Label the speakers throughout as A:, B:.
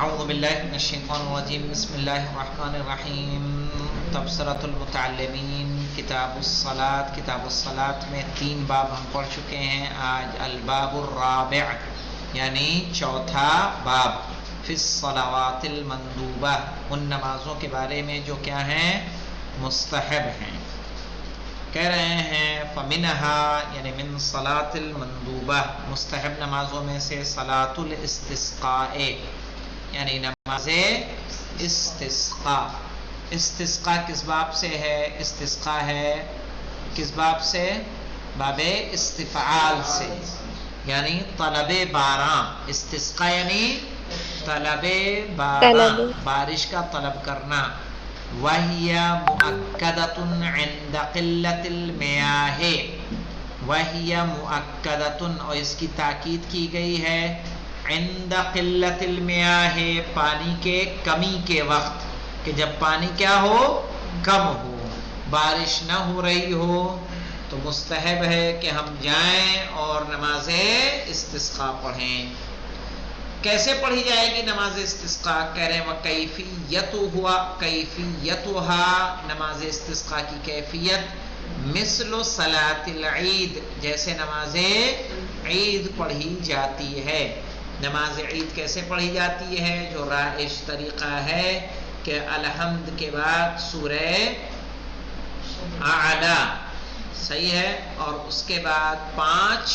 A: اعوذ باللہ من الشیطان الرجیم بسم اللہ الرحمن الرحیم تبصرۃ المتعلمین کتاب الصلاۃ میں 3 باب ہم پڑھ چکے ہیں. آج الباب الرابع یعنی چوتھا باب فی الصلوات المندوبہ، ان نمازوں کے بارے میں جو کیا ہیں، مستحب ہیں. کہہ رہے ہیں فمنہا یعنی من صلاۃ المندوبہ، مستحب نمازوں میں سے صلاۃ الاستسقاء یعنی نماز استسقاء. استسقاء کس باب سے ہے؟ استسقاء ہے کس باب سے؟ باب استفعال سے، یعنی طلب باراں. استسقاء یعنی طلب باراں، بارش کا طلب کرنا. وَهِيَ مُؤَكَّدَةٌ عِنْدَ قِلَّةِ الْمِيَاهِ، وَهِيَ مُؤَكَّدَةٌ، اور اس کی تاکید کی گئی ہے عند قلت المياه، پانی کے کمی کے وقت، کہ جب پانی کیا ہو، کم ہو، بارش نہ ہو رہی ہو، تو مستحب ہے کہ ہم جائیں اور نماز استسقاء پڑھیں. کیسے پڑھی جائے گی نماز استسقاء؟ کہہ رہے ہیں کیفیتها، نماز استسقاء کی کیفیت مثل صلاۃ العید، جیسے نماز عید پڑھی جاتی ہے. نماز عید کیسے پڑھی جاتی ہے؟ جو رائج طریقہ ہے کہ الحمد کے بعد سورہ اعلیٰ، صحیح ہے، اور اس کے بعد 5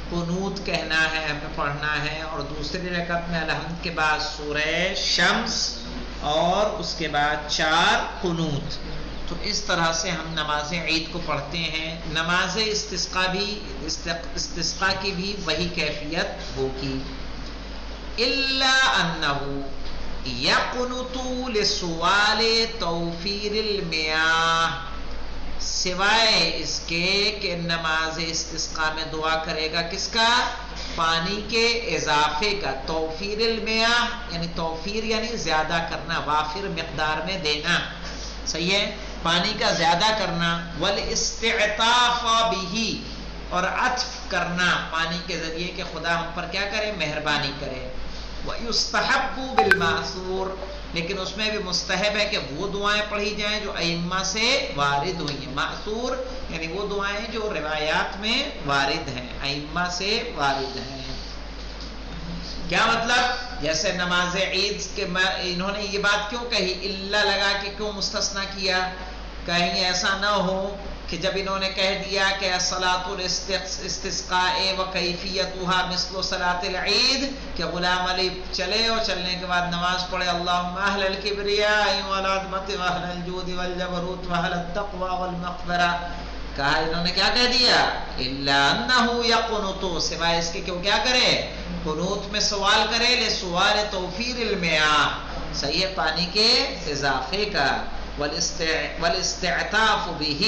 A: قنوت کہنا ہے، ہمیں پڑھنا ہے، اور دوسری رکعت میں الحمد کے بعد سورہ شمس اور اس کے بعد 4 قنوت. تو اس طرح سے ہم نماز عید کو پڑھتے ہیں. نماز استسقاء کی بھی وہی کیفیت ہوگی. الا انہ یقنط لسؤال توفیر المیاہ، سوائے اس کے کہ نماز استسقاء میں دعا کرے گا کس کا؟ پانی کے اضافے کا. توفیر المیاہ یعنی توفیر یعنی زیادہ کرنا، وافر مقدار میں دینا، صحیح ہے، پانی کا زیادہ کرنا. والاستعطاف بہ، اور عطف کرنا پانی کے ذریعے کہ خدا ہم پر کیا کرے، مہربانی کرے. وَيُسْتَحَبُّ بِالْمَأْثُورِ، لیکن اس میں بھی مستحب ہے کہ وہ دعائیں پڑھی جائیں جو ائمہ سے وارد ہوئی ہیں. مأثور یعنی وہ دعائیں جو روایات میں وارد ہیں، ائمہ سے وارد ہیں. کیا مطلب؟ جیسے نماز عید کے انہوں نے یہ بات کیوں کہی، الا لگا کے کیوں مستثنیٰ کیا؟ کہیں ایسا نہ ہو کہ جب انہوں نے کہہ دیا کہ صلاۃ الاستسقاء وکیفیتها مثل صلاۃ العید، کہ غلام علی چلے اور چلنے کے بعد نماز پڑھے اللہم اہل الکبریاء والعظمت واہل الجود والجبروت واہل التقوی والمغفرہ. کہا انہوں نے کیا کہہ دیا، الا انہ یقنط، سوائے اس کے کہ وہ کیا کرے، قنوت میں سوال کرے، لسؤال توفیر المیاہ، صحیح ہے، پانی کے اضافے کا. والاستعطاف بہ،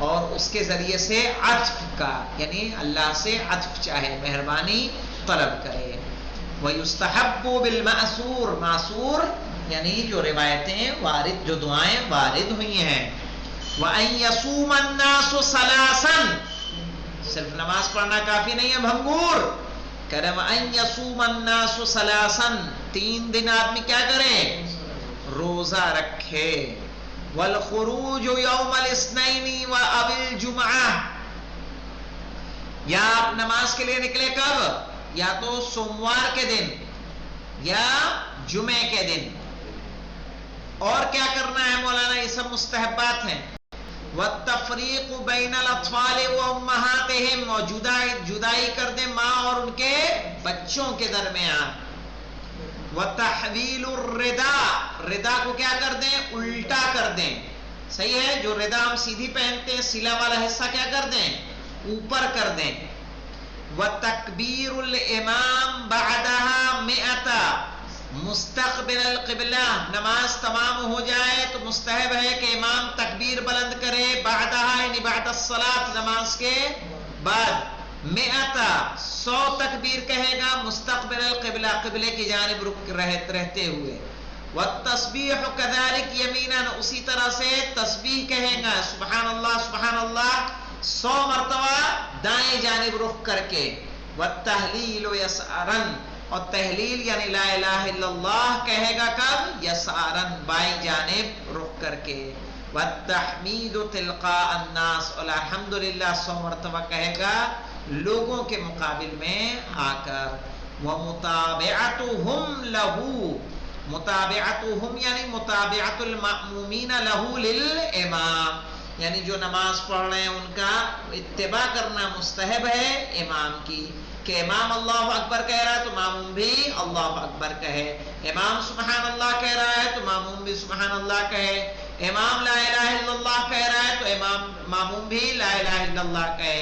A: اور اس کے ذریعے سے عطف کا، یعنی اللہ سے عطف چاہے، مہربانی طلب کرے. وَيُسْتَحَبُّ بِالْمَأْثُورِ، معصور یعنی جو روایتیں وارد، جو دعائیں وارد ہوئی ہیں. وَأَن يَصُومَ النَّاسُ ثَلَاثًا، صرف نماز پڑھنا کافی نہیں ہے بھنگور. کہہ رہے وَأَن يَصُومَ النَّاسُ ثَلَاثًا، 3 دن آدمی کیا کرے، روزہ رکھے. والخروج یوم الاثنین و اب الجمعہ، یا آپ نماز کے لیے نکلے کب، یا تو سوموار کے دن یا جمعے کے دن. اور کیا کرنا ہے مولانا؟ یہ سب مستحبات ہیں. والتفریق بین الاطفال و امہاتہم، اور جدائی کر دیں ماں اور ان کے بچوں کے درمیان. وَتَحْوِيلُ الرِّدَا، ردا کو کیا کر دیں، الٹا کر دیں، صحیح ہے، جو ردا ہم سیدھی پہنتے ہیں سلا والا حصہ کیا کر دیں، اوپر کر دیں. وَتَكْبِيرُ الْإِمَامِ بَعْدَهَا 100، مستقبل القبلہ، نماز تمام ہو جائے تو مستحب ہے کہ امام تکبیر بلند کرے، بعدها یعنی بعد الصلاۃ، نماز کے بعد، 100 تکبیر کہے گا، مستقبل القبلہ، قبلے کی جانب رہتے ہوئے. والتسبیح کذالک یمینا، اسی طرح سے تسبیح کہے گا، سبحان اللہ سبحان اللہ 100 مرتبہ دائیں جانب رخ کر کے. والتہلیل یسارا، اور تحلیل یعنی لا الہ الا اللہ کہے گا کب؟ یسارن بائیں جانب رخ کر کے، والتحمید تلقاء الناس، اور الحمدللہ 100 مرتبہ کہے گا لوگوں کے مقابل میں آ کر، ومتابعتهم له، متابعتهم یعنی متابعت المأمومین له للامام، یعنی جو نماز پڑھ رہے ہیں ان کا اتباع کرنا مستحب ہے امام کی، کہ امام اللہ اکبر کہہ رہا ہے تو ماموم بھی اللہ اکبر کہے، امام سبحان اللہ کہہ رہا ہے تو ماموم بھی سبحان اللہ کہے، امام لا الہ الا اللہ کہہ رہا ہے تو ماموم بھی لا الہ الا اللہ کہے،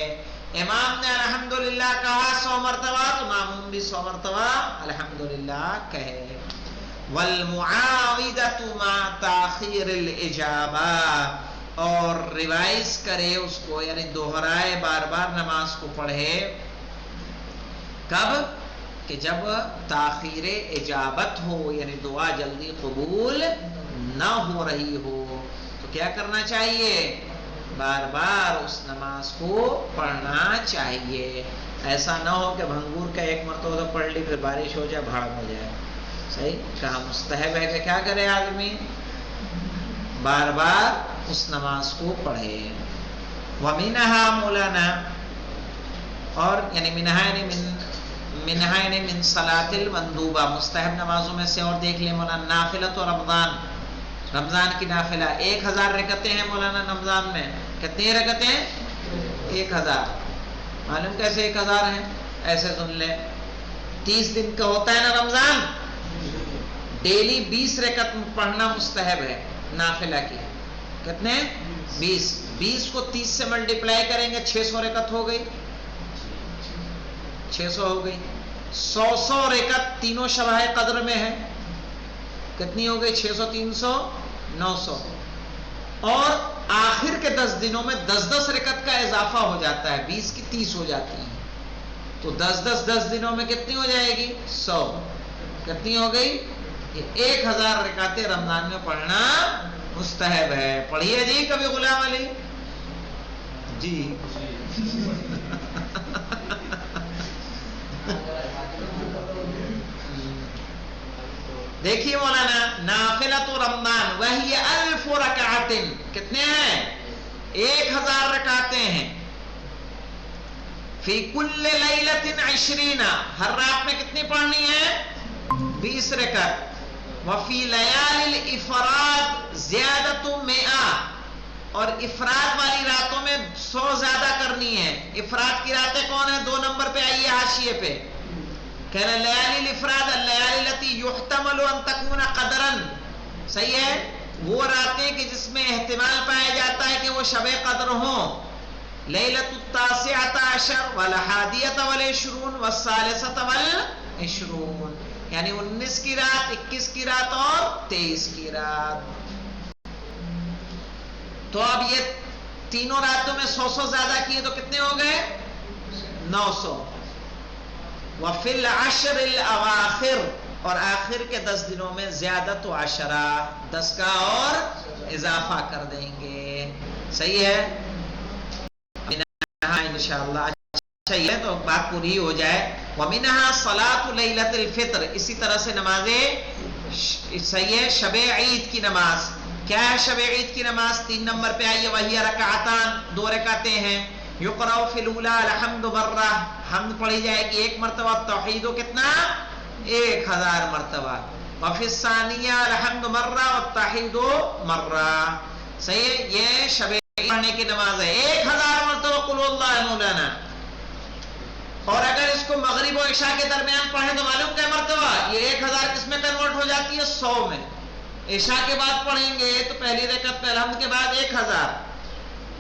A: امام نے الحمدللہ کہا 100 مرتبہ تو ماموم بھی 100 مرتبہ الحمدللہ کہے۔ والمعاودۃ مع تاخیر الاجابہ، اور ریوائز کرے اس کو یعنی دوہرائے، بار بار نماز کو پڑھے، کب؟ کہ جب تاخیر اجابت ہو یعنی دعا جلدی قبول نہ ہو رہی ہو، تو کیا کرنا چاہیے؟ بار بار اس نماز کو پڑھنا چاہیے، ایسا نہ ہو کہ بھنگور کا ایک مرتبہ تو پڑھ لی پھر بارش ہو جائے بھاڑ ہو جائے۔ صحیح کہا، مستحب ہے کہ کیا کرے آدمی؟ بار بار اس نماز کو پڑھے۔ ومنہا مولانا، اور یعنی منہا یعنی من صلاۃ المندوبہ، مستحب نمازوں میں سے، اور دیکھ لیں مولانا نافلۃ و رمضان، رمضان کی نافلہ 1000 رکعتیں ہیں مولانا رمضان میں، کتنی رکعتیں؟ 1000۔ معلوم کیسے 1000 ہیں؟ ایسے سن لیں، 30 دن کا ہوتا ہے نا رمضان، ڈیلی 20 رکعت پڑھنا مستحب ہے نافلہ کی، کتنے؟ 20 کو 30 سے ملٹیپلائی کریں گے 600 رکعت ہو گئی، 600 ہو گئی، 100 رکعت تینوں شبہ قدر میں ہے، کتنی ہو گئی؟ 600 300 900، اور آخر کے 10 دنوں میں 10 رکعت کا اضافہ ہو جاتا ہے، 20 کی 30 ہو جاتی ہیں، تو 10 دنوں میں کتنی ہو جائے گی؟ 100، کتنی ہو گئی؟ 1000 رکعتیں رمضان میں پڑھنا مستحب ہے۔ پڑھیے جی کبھی غلام علی جی۔ دیکھیے مولانا، نافلۃ رمضان وہی 1000 رکعت، کتنے ہیں؟ 1000 رکعتیں ہیں، فی کل لیلۃ 20، ہر رات میں کتنی پڑھنی ہے؟ 20 رکعت۔ وفی لیال الافراد زیادۃ 100، اور افراد والی راتوں میں 100 زیادہ کرنی ہے۔ افراد کی راتیں کون ہیں؟ 2 نمبر پہ آئیے حاشیے پہ، کہنا لیالی الافراد اللیالی التی یحتمل ان تکون قدرا، صحیح ہے، وہ راتیں کہ جس میں احتمال پایا جاتا ہے کہ وہ شب قدر ہوں، لیلۃ التاسعۃ عشر والحادیۃ والعشرون والثالثۃ والعشرون، یعنی 19 کی رات، 21 کی رات اور 23 کی رات۔ تو اب یہ تینوں راتوں میں 100 زیادہ کیے تو کتنے ہو گئے؟ 900۔ وفی العشر الاواخر، اور آخر کے 10 دنوں میں زیادت و عشرہ، 10 کا اور اضافہ کر دیں گے، صحیح ہے انشاءاللہ۔ اچھا یہ تو بات پوری ہو جائے۔ ومنہا صلاۃ لیلۃ الفطر، اسی طرح سے نمازیں، صحیح ہے، شب عید کی نماز، کیا ہے شب عید کی نماز؟ 3 نمبر پہ آئیے، وہی رکعتان، 2 رکعتیں ہیں، یقرأ فی الاولی الحمد مرہ، حمد پڑھی جائے گی 1 مرتبہ، توحید کتنا؟ 1000 مرتبہ، وفی الثانیہ الحمد مرہ والتوحید مرہ، صحیح ہے، یہ شب عید پڑھنے کی نماز ہے، 1000 مرتبہ قل اللہ مولانا۔ اور اگر اس کو مغرب و عشاء کے درمیان پڑھیں تو معلوم کیا مرتبہ؟ یہ 1000 کس میں کنورٹ ہو جاتی ہے؟ 100 میں۔ عشاء کے بعد پڑھیں گے تو پہلی رکعت پہ الحمد کے بعد 1000،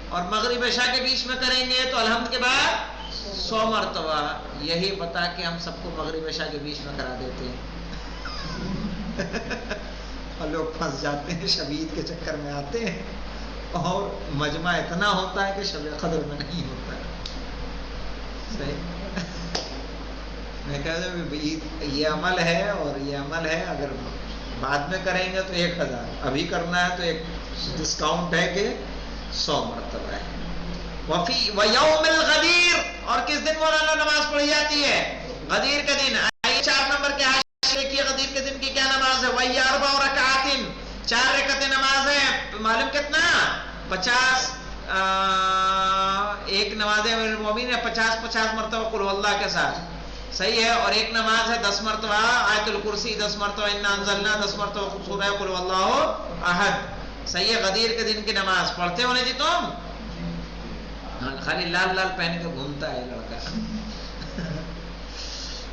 A: اور مغرب عشاء کے بیچ میں کریں گے تو الحمد کے بعد 100 مرتبہ۔ یہی بتا کہ ہم سب کو مغرب عشاء کے بیچ میں کرا دیتے ہیں اور لوگ پھنس جاتے ہیں، شب عید کے چکر میں آتے ہیں، اور مجمع اتنا ہوتا ہے کہ شب قدر میں نہیں ہوتا ہے۔ صحیح، میں کہتا ہوں یہ عمل ہے، اور یہ عمل ہے اگر بعد میں کریں گے تو 1000، ابھی کرنا ہے تو ایک ڈسکاؤنٹ ہے کہ 100 مرتبہ ہے۔ وَيَوْمِ الْغَدِيرِ، اور کس دن مولانا نماز پڑھی جاتی ہے؟ غدیر کے دن۔ آئیے 4 نمبر وہی اربع رکعات، 4 رکعت نماز ہے، معلوم کتنا 50، ایک نماز امیر المومنین ہے 50 مرتبہ قل اللہ کے ساتھ، صحیح ہے، اور ایک نماز ہے 10 مرتبہ آیت الکرسی، 10 مرتبہ انا انزلنا، 10 مرتبہ سورہ قل اللہ احد، صحیح ہے۔ غدیر کے دن کی نماز پڑھتے ہو نا جی تم؟ خالی لال لال پہن کے گھومتا ہے لڑکا۔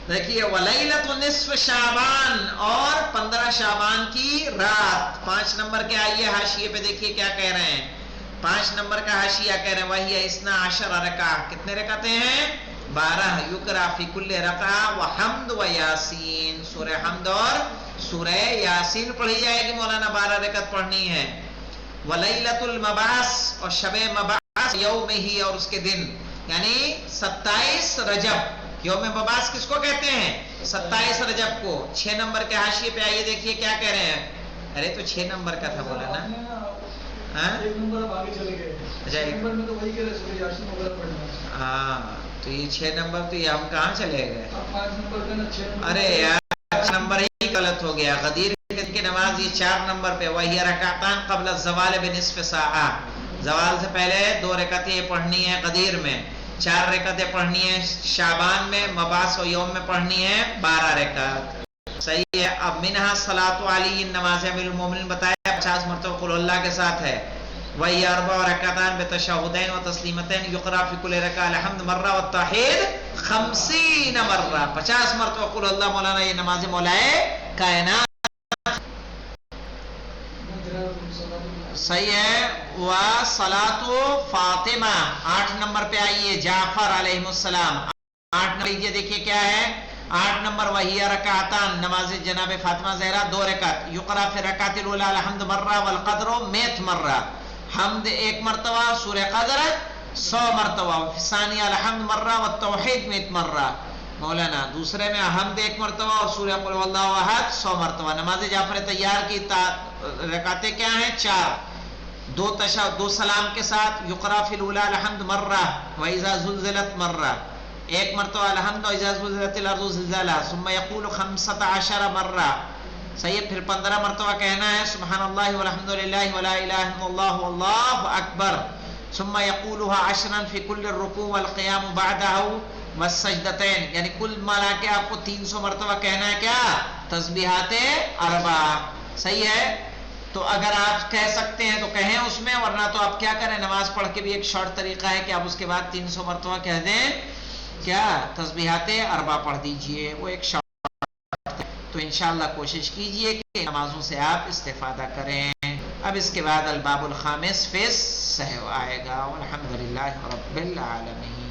A: دیکھیے ولیلۃ نصف شعبان، اور 15 شعبان کی رات۔ 5 نمبر کے آئیے حاشیے پہ دیکھیے کیا کہہ رہے ہیں، 5 نمبر کا حاشیہ کہہ رہے ہیں وہی 12 رکعہ، کتنے رکعتیں ہیں 12، یقرأ فی کل رکعہ وحمد و یاسین، سورہ حمد اور سورہ یاسین پڑھی جائے گی مولانا، 12 رکعت پڑھنی ہے۔ ولیلۃ المبعث، اور شب مبعث یوم ہی، اور اس کے دن یعنی 27 رجب، یوم مبعث کس کو کہتے ہیں 27 رجب کو۔ 6 نمبر کے حاشیے پہ آئیے دیکھیے کیا کہہ رہے ہیں، ارے تو 6 نمبر کا تھا بولا نا، ہاں تو یہ 6 نمبر تو یہ ہم کہاں چلے گئے، ارے یار 6 نمبر ہی غلط ہو گیا۔ غدیر کی نماز یہ 4 نمبر پہ، وہی رکعتان قبل الزوال بنصف ساعہ، زوال سے پہلے 2 رکعتیں پڑھنی ہے غدیر میں، 4 رکعتیں پڑھنی ہے شعبان میں، مبعث و یوم میں پڑھنی ہے 12 رکعت، صحیح ہے۔ اب منہا صلاۃ علی، نماز امیر المومنین بتایا 50 مرتبہ قل اللہ کے ساتھ ہے، وہی 4 رکعتان بتشہدین و تسلیمتین، یقرأ فی کل رکعہ الحمد مرہ والتوحید 50 مرہ، 50 مرتبہ قل اللہ۔ مولانا یہ نماز مولائے کائنات، صحیح ہے۔ وصلاۃ فاطمہ، 8 نمبر پہ آئیے جعفر علیہ السلام، 8 نمبر یہ دیکھیے کیا ہے 8 نمبر وہی رکعتان، نماز جناب فاطمہ زہرا 2 رکعت، یقرأ فی الرکعۃ الاولی الحمد مرہ والقدر 100 مرہ، حمد 1 مرتبہ، سورہ قدر 100 مرتبہ، ثانیہ الحمد مرہ والتوحید 100 مرہ۔ مولانا دوسرے میں حمد 1 مرتبہ اور سورہ قل واللہ احد 100 مرتبہ۔ نماز جعفر تیار کی رکعتیں کیا ہیں 4، 2 سلام کے ساتھ، یقرأ فی الاولی الحمد مرہ واذا زلزلت مرہ، 1 مرتبہ الحمد واذا زلزلت الارض زلزالها، ثم یقول 15 مرہ، صحیح ہے، پھر 15 مرتبہ کہنا ہے سبحان اللہ والحمد للہ ولا الہ الا اللہ واللہ اکبر، ثم یقولها 10 فی کل الرکوع والقیام بعدہ والسجدتین، یعنی کل ملا کے آپ کو 300 مرتبہ کہنا ہے کیا تسبیحات 4، صحیح ہے۔ تو اگر آپ کہہ سکتے ہیں تو کہیں اس میں، ورنہ تو آپ کیا کریں، نماز پڑھ کے بھی ایک شارٹ طریقہ ہے کہ آپ اس کے بعد 300 مرتبہ کہہ دیں کیا تسبیحات 4 پڑھ دیجئے، وہ ایک شارٹ ہے۔ تو انشاءاللہ کوشش کیجئے کہ نمازوں سے آپ استفادہ کریں۔ اب اس کے بعد الباب الخامس فیس سہو آئے گا، والحمدللہ رب العالمین۔